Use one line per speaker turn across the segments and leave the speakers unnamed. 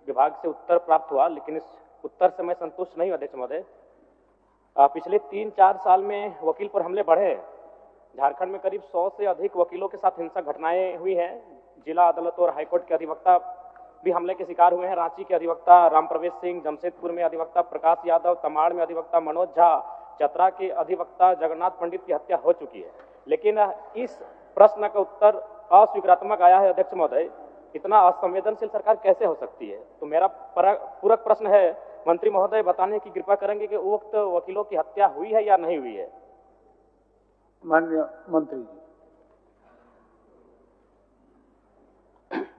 विभाग से उत्तर प्राप्त हुआ, लेकिन इस उत्तर से मैं संतुष्ट नहीं हूं अध्यक्ष महोदय। पिछले 3-4 साल में वकील पर हमले बढ़े हैं। झारखंड में करीब 100 से अधिक वकीलों के साथ हिंसक घटनाएं हुई हैं। जिला अदालत और हाईकोर्ट के अधिवक्ता भी हमले के शिकार हुए हैं। रांची के अधिवक्ता राम प्रवेश सिंह, जमशेदपुर में अधिवक्ता प्रकाश यादव, तमाड़ में अधिवक्ता मनोज झा, चतरा के अधिवक्ता जगन्नाथ पंडित की हत्या हो चुकी है। लेकिन इस प्रश्न का उत्तर अस्वीकारात्मक आया है अध्यक्ष महोदय। इतना असंवेदनशील सरकार कैसे हो सकती है? तो मेरा पूरक प्रश्न है, मंत्री महोदय बताने की कृपा करेंगे कि उक्त वकीलों की हत्या हुई है या नहीं हुई है?
माननीय मंत्री जी।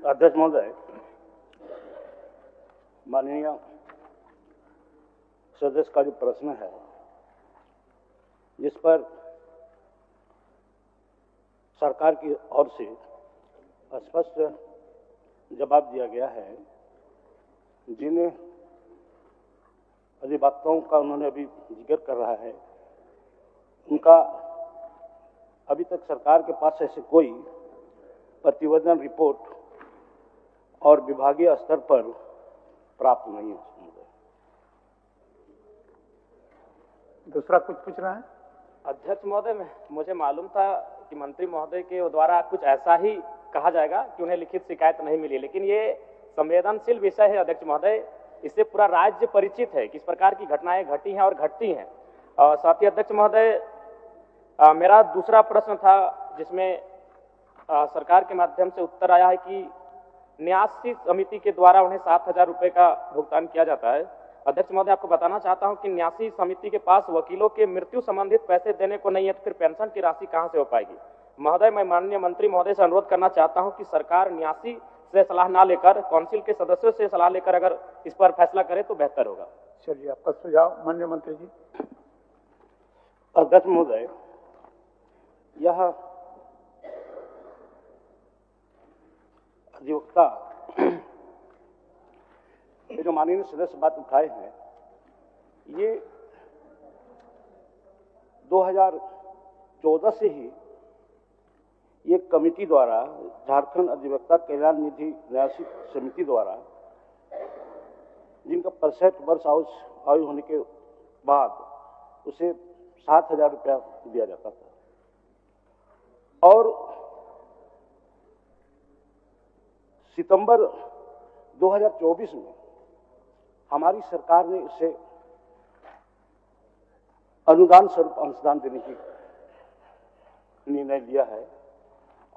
अध्यक्ष महोदय, माननीय सदस्य का जो प्रश्न है, जिस पर सरकार की ओर से स्पष्ट जवाब दिया गया है, जिन अधिवक्ताओं का उन्होंने अभी जिक्र कर रहा है, उनका अभी तक सरकार के पास ऐसे कोई प्रतिवेदन रिपोर्ट और विभागीय स्तर पर प्राप्त नहीं है।
दूसरा कुछ पूछ रहा है?
अध्यक्ष महोदय, मुझे मालूम था कि मंत्री महोदय के द्वारा कुछ ऐसा ही कहा जाएगा कि उन्हें लिखित शिकायत नहीं मिली, लेकिन ये संवेदनशील विषय है अध्यक्ष महोदय। इससे पूरा राज्य परिचित है, किस प्रकार की घटनाएं घटी हैं और घटती हैं। और साथ ही अध्यक्ष महोदय, मेरा दूसरा प्रश्न था जिसमें सरकार के माध्यम से उत्तर आया है कि न्यासी समिति के द्वारा उन्हें 7,000 रुपए का भुगतान किया जाता है। अध्यक्ष महोदय, आपको बताना चाहता हूं कि न्यासी समिति के पास वकीलों के मृत्यु संबंधित पैसे देने को नहीं है, तो फिर पेंशन की राशि कहां से हो पाएगी? महोदय, मैं माननीय मंत्री महोदय से अनुरोध करना चाहता हूं कि सरकार न्यासी से सलाह ना लेकर काउंसिल के सदस्यों से सलाह लेकर अगर इस पर फैसला करे तो बेहतर होगा।
चलिए, आपका सुझाव माननीय मंत्री जी।
अध्यक्ष महोदय, यह अधिवक्ता ये जो माननीय सदस्य बात उठाए हैं, ये 2014 से ही ये कमेटी द्वारा, झारखंड अधिवक्ता कल्याण निधि न्यासी समिति द्वारा, जिनका 65 वर्ष आयु होने के बाद उसे 7,000 रुपया दिया जाता था, और सितंबर 2024 में हमारी सरकार ने इसे अनुदान स्वरूप अंशदान देने की निर्णय लिया है।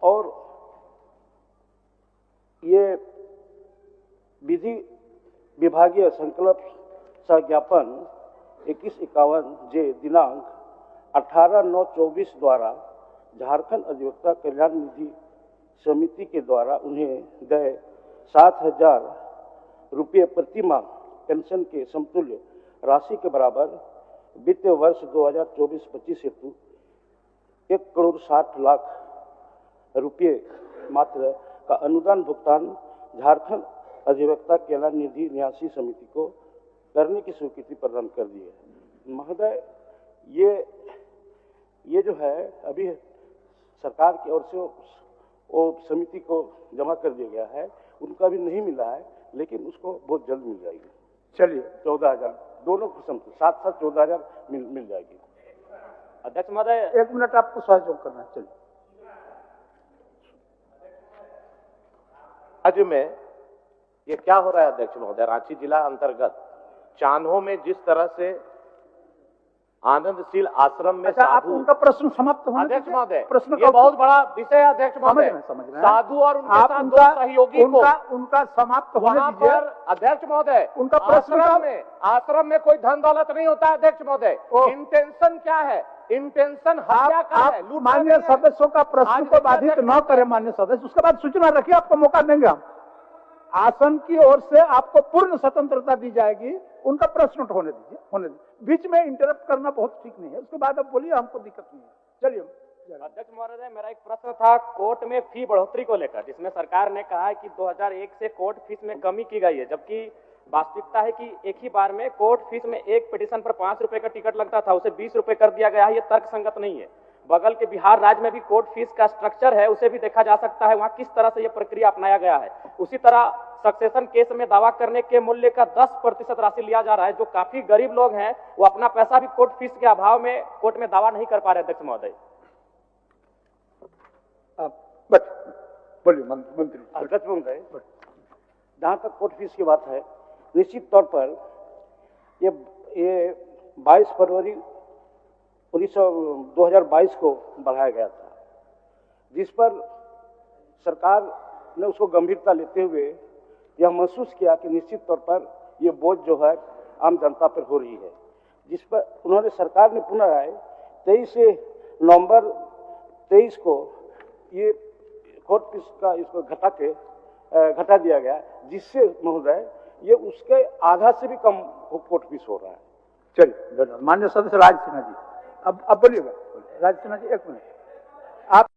और ये विधि विभागीय संकल्प ज्ञापन 2151 जे दिनांक 18/9/24 द्वारा झारखंड अधिवक्ता कल्याण निधि समिति के द्वारा उन्हें देय 7,000 रुपये प्रति माह पेंशन के समतुल्य राशि के बराबर वित्तीय वर्ष 2024-25 हेतु 1,60,00,000 रुपये मात्र का अनुदान भुगतान झारखंड अधिवक्ता कल्याण निधि न्यासी समिति को करने की स्वीकृति प्रदान कर दी है। महोदय, ये जो है अभी सरकार की ओर से वो समिति को जमा कर दिया गया है, उनका भी नहीं मिला है, लेकिन उसको बहुत जल्द मिल जाएगी।
चलिए,
14,000 दोनों किस्म के साथ 14,000 मिल जाएगी।
अध्यक्ष महोदय,
1 मिनट आपको सहयोग करना। चलिए,
राज्य में ये क्या हो रहा है अध्यक्ष महोदय? रांची जिला अंतर्गत चान्हो में जिस तरह से आनंदशील आश्रम में
आप उनका प्रश्न समाप्त होने
अध्यक्ष
दीजिए।
महोदय,
प्रश्न
ये बहुत बड़ा विषय है अध्यक्ष महोदय।
समझ रहे हैं।
साधु और उनके
आप
साथ
उनका
दो सहयोगी
उनका समाप्त होने
वहां
दीजिए।
पर अध्यक्ष महोदय,
उनका प्रश्न
आश्रम में कोई धन दौलत नहीं होता है अध्यक्ष महोदय। इंटेंशन क्या है? इंटेंशन हत्या का है, लूटना
माननीय
नहीं है।
सदस्यों का प्रश्न को बाधित न करें माननीय सदस्य, उसके बाद सूचना रखिए, आपको मौका देंगे हम। आसन की ओर से आपको पूर्ण स्वतंत्रता दी जाएगी, उनका प्रश्न होने दीजिए। बीच में इंटरप्ट करना बहुत ठीक नहीं है, उसके बाद अब बोलिए, हमको दिक्कत नहीं है। चलिए
अध्यक्ष महोदय, मेरा एक प्रश्न था कोर्ट में फी बढ़ोतरी को लेकर, जिसमें सरकार ने कहा है कि 2001 से कोर्ट फीस में कमी की गई है, जबकि वास्तविकता है कि एक ही बार में कोर्ट फीस में एक पिटीशन पर 5 रुपए का टिकट लगता था, उसे 20 रुपए कर दिया गया है। ये तर्क संगत नहीं है। बगल के बिहार राज्य में भी कोर्ट फीस का स्ट्रक्चर है, उसे भी देखा जा सकता है वहां किस तरह से यह प्रक्रिया अपनाया गया है। उसी तरह सक्सेशन केस में दावा करने के मूल्य का 10% राशि लिया जा रहा है। जो काफी गरीब लोग हैं वो अपना पैसा भी कोर्ट फीस के अभाव में कोर्ट में दावा नहीं कर पा रहे। अध्यक्ष महोदय,
बोलिए मंत्री।
अध्यक्ष महोदय, जहाँ तक कोर्ट फीस की बात है, निश्चित तौर पर ये 22 फरवरी 2022 को बढ़ाया गया था, जिस पर सरकार ने उसको गंभीरता लेते हुए यह महसूस किया कि निश्चित तौर पर ये बोझ जो है आम जनता पर हो रही है, जिस पर उन्होंने सरकार ने पुनः 23 नवंबर 23 को ये कोर्ट फीस का इसको घटा दिया गया, जिससे महोदय ये उसके आधा से भी कम कोर्ट फीस हो रहा है।
चलिए, माननीय सदस्य राज सिन्हा जी, अब बोलिएगा। राज सिन्हा जी, 1 मिनट। आप